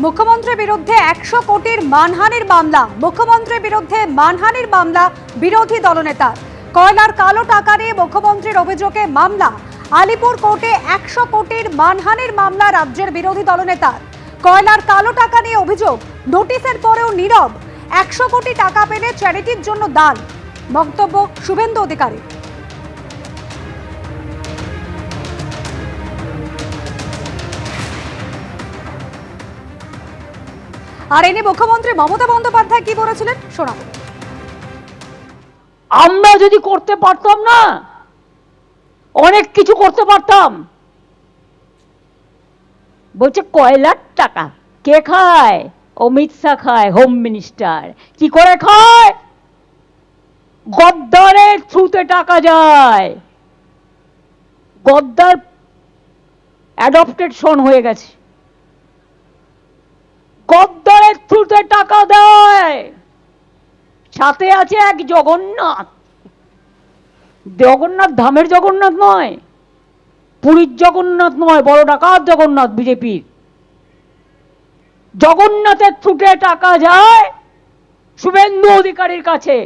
মুখ্যমন্ত্রীর বিরুদ্ধে 100 কোটির মানহানির মামলা। মুখ্যমন্ত্রীর বিরুদ্ধে মানহানির মামলা বিরোধী দলনেতা। কয়লার কালো টাকা নিয়ে মুখ্যমন্ত্রীর অভিযোগে মামলা। আলিপুর কোর্টে 100 কোটির মানহানির মামলা রাজ্যের বিরোধী দলনেতা। কয়লার কালো টাকা নিয়ে অভিযোগ, নোটিশের পরেও নীরব। 100 কোটি টাকা পেলে চ্যারিটির জন্য দান, বক্তব্য শুভেন্দু অধিকারী। আর এনে মুখ্যমন্ত্রী মমতা বন্দ্যোপাধ্যায় কি বলেছিলেন শোনাবো। আমরা যদি করতে পারতাম না, অনেক কিছু করতে পারতাম। বলছে কয়লার টাকা কে খায়? অমিত শাহ খায়, হোম মিনিস্টার। কি করে খায়? গদ্দারের থ্রুতে টাকা যায়। গদ্দার অ্যাডপ্টেড সন হয়ে গেছে, গদ্দারের থ্রুতে টাকা দেয়। সাথে আছে এক জগন্নাথ। জগন্নাথ ধামের জগন্নাথ নয়, পুরীর জগন্নাথ নয়, বড় ডাকাত জগন্নাথ বিজেপির। জগন্নাথের থ্রুতে টাকা যায় শুভেন্দু অধিকারীর কাছে,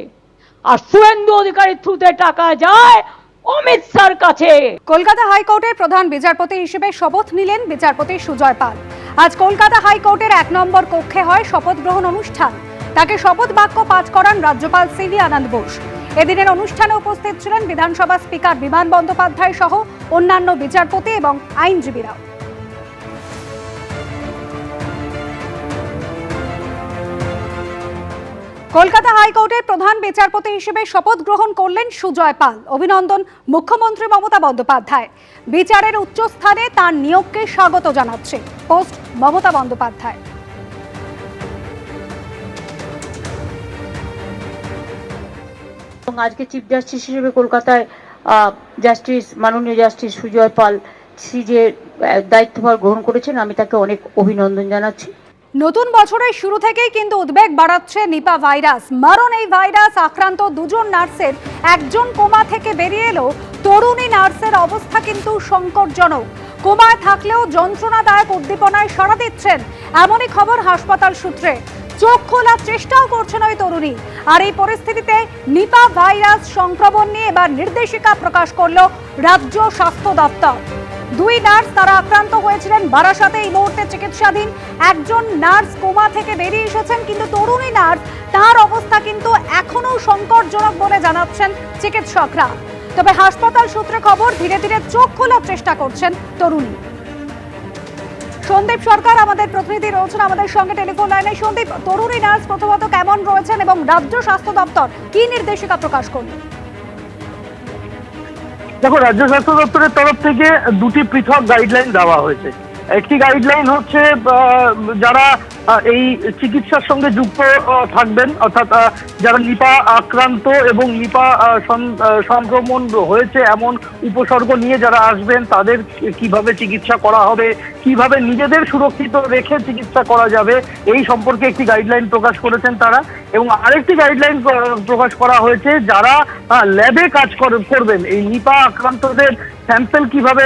আর শুভেন্দু অধিকারীর থ্রুতে টাকা যায় অমিত শাহর কাছে। কলকাতা হাইকোর্টের প্রধান বিচারপতি হিসেবে শপথ নিলেন বিচারপতি সুজয় পাল। আজ কলকাতা হাইকোর্টের 1 নম্বর কক্ষে হয় শপথ গ্রহণ অনুষ্ঠান। তাকে শপথ বাক্য পাঠ করান রাজ্যপাল সিভি আনন্দ বোস। এদিনের অনুষ্ঠানে উপস্থিত ছিলেন বিধানসভা স্পিকার বিমান বন্দ্যোপাধ্যায় সহ অন্যান্য বিচারপতি এবং আইনজীবীরা। কলকাতা হাইকোর্টের প্রধান বিচারপতি হিসেবে শপথ গ্রহণ করলেন সুজয় পাল। অভিনন্দন মুখ্যমন্ত্রী মমতা বন্দ্যোপাধ্যায়। বিচারের উচ্চস্থানে তার নিয়োগকে স্বাগত জানাচ্ছে পোস্ট মমতা বন্দ্যোপাধ্যায়। আজকে চিফ জাস্টিস হিসেবে কলকাতায় জাস্টিস মাননীয় জাস্টিস সুজয় পাল যে দায়িত্বভার গ্রহণ করেছেন, আমি তাকে অনেক অভিনন্দন জানাচ্ছি। নতুন বছরের শুরু থেকেই কিন্তু উদ্বেগ বাড়াচ্ছে নিপা ভাইরাস। মারণ এই ভাইরাস আক্রান্ত 2 জন নার্সের একজন কোমা থেকে বেরিয়ে এলো। তরুণী নার্সের অবস্থা কিন্তু সংকটজনক। কোমায় থাকলেও যন্ত্রণাদায়ক উদ্দীপনায় সাড়া দিচ্ছেন, এমনই খবর হাসপাতাল সূত্রে। চোখ খোলার চেষ্টাও করছেন ওই তরুণী। আর এই পরিস্থিতিতে নিপা ভাইরাস সংক্রমণ নিয়ে এবার নির্দেশিকা প্রকাশ করলো রাজ্য স্বাস্থ্য দপ্তর। 2 নার্স তারা আক্রান্ত হয়েছিলেন, বারাসাতে এই মুহূর্তে চিকিৎসাধীন। একজন নার্স কোমা থেকে বেরিয়ে এসেছেন, কিন্তু তরুণী নার্স তার অবস্থা কিন্তু এখনো সংকটজনক বলে জানাচ্ছেন চিকিৎসকরা। তবে হাসপাতাল সূত্রে খবর, ধীরে ধীরে চোখ খোলার চেষ্টা করছেন তরুণী। সন্দীপ সরকার আমাদের প্রতিনিধি রয়েছেন আমাদের সঙ্গে টেলিফোন লাইনে। সন্দীপ, তরুণী নার্স প্রথমত কেমন রয়েছেন এবং রাজ্য স্বাস্থ্য দপ্তর কি নির্দেশিকা প্রকাশ করল? দেখো, রাজ্য স্বাস্থ্য দপ্তরের তরফ থেকে 2টি পৃথক গাইডলাইন দেওয়া হয়েছে। একটি গাইডলাইন হচ্ছে যারা এই চিকিৎসার সঙ্গে যুক্ত থাকবেন, অর্থাৎ যারা নিপা আক্রান্ত এবং নিপা সংক্রমণ হয়েছে এমন উপসর্গ নিয়ে যারা আসবেন, তাদের কিভাবে চিকিৎসা করা হবে, কিভাবে নিজেদের সুরক্ষিত রেখে চিকিৎসা করা যাবে, এই সম্পর্কে একটি গাইডলাইন প্রকাশ করেছেন তারা। এবং আরেকটি গাইডলাইন প্রকাশ করা হয়েছে যারা ল্যাবে কাজ করবেন, এই নিপা আক্রান্তদের স্যাম্পল কিভাবে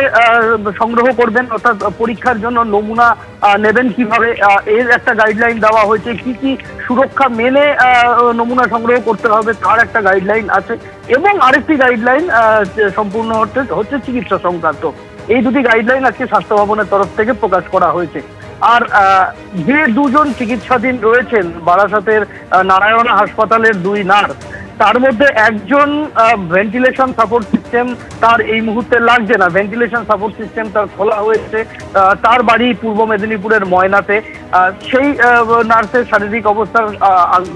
সংগ্রহ করবেন, অর্থাৎ পরীক্ষার জন্য নমুনা নেবেন কিভাবে, এর একটা গাইডলাইন দেওয়া হয়েছে। কি কি সুরক্ষা মেনে নমুনা সংগ্রহ করতে হবে তার একটা গাইডলাইন আছে। এবং আরেকটি গাইডলাইন সম্পূর্ণ হচ্ছে চিকিৎসা সংক্রান্ত। এই 2টি গাইডলাইন আজকে স্বাস্থ্য ভবনের তরফ থেকে প্রকাশ করা হয়েছে। আর যে 2 জন চিকিৎসাধীন রয়েছেন বারাসাতের নারায়ণা হাসপাতালের 2 নার্স, তার মধ্যে একজন ভেন্টিলেশন সাপোর্ট সিস্টেম তার এই মুহূর্তে লাগছে না। ভেন্টিলেশন সাপোর্ট সিস্টেম তার খোলা হয়েছে। তার বাড়ি পূর্ব মেদিনীপুরের ময়নাতে। সেই নার্সের শারীরিক অবস্থার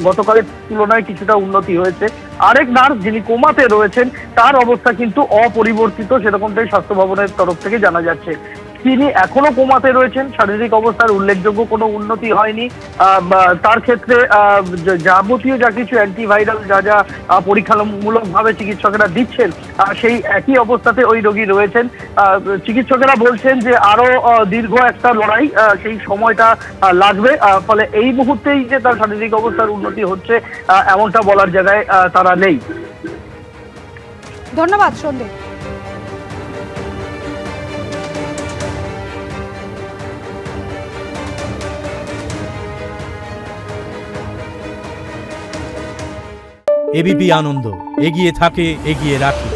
গতকালের তুলনায় কিছুটা উন্নতি হয়েছে। আরেক নার্স যিনি কোমাতে রয়েছেন, তার অবস্থা কিন্তু অপরিবর্তিত, সেরকমটাই স্বাস্থ্য ভবনের তরফ থেকে জানা যাচ্ছে। তিনি এখনো কোমাতে রয়েছেন, শারীরিক অবস্থার উল্লেখযোগ্য কোনো উন্নতি হয়নি। তার ক্ষেত্রে যাবতীয় যা কিছু অ্যান্টিভাইরাল যা পরীক্ষামূলকভাবে চিকিৎসকেরা দিচ্ছেন, সেই একই অবস্থাতে ওই রোগী রয়েছেন। চিকিৎসকেরা বলছেন যে আরো দীর্ঘ একটা লড়াই, সেই সময়টা লাগবে। ফলে এই মুহূর্তেই যে তার শারীরিক অবস্থার উন্নতি হচ্ছে এমনটা বলার জায়গায় তারা নেই। ধন্যবাদ সন্দীপ। এবিপি আনন্দ, এগিয়ে থাকে, এগিয়ে রাখে।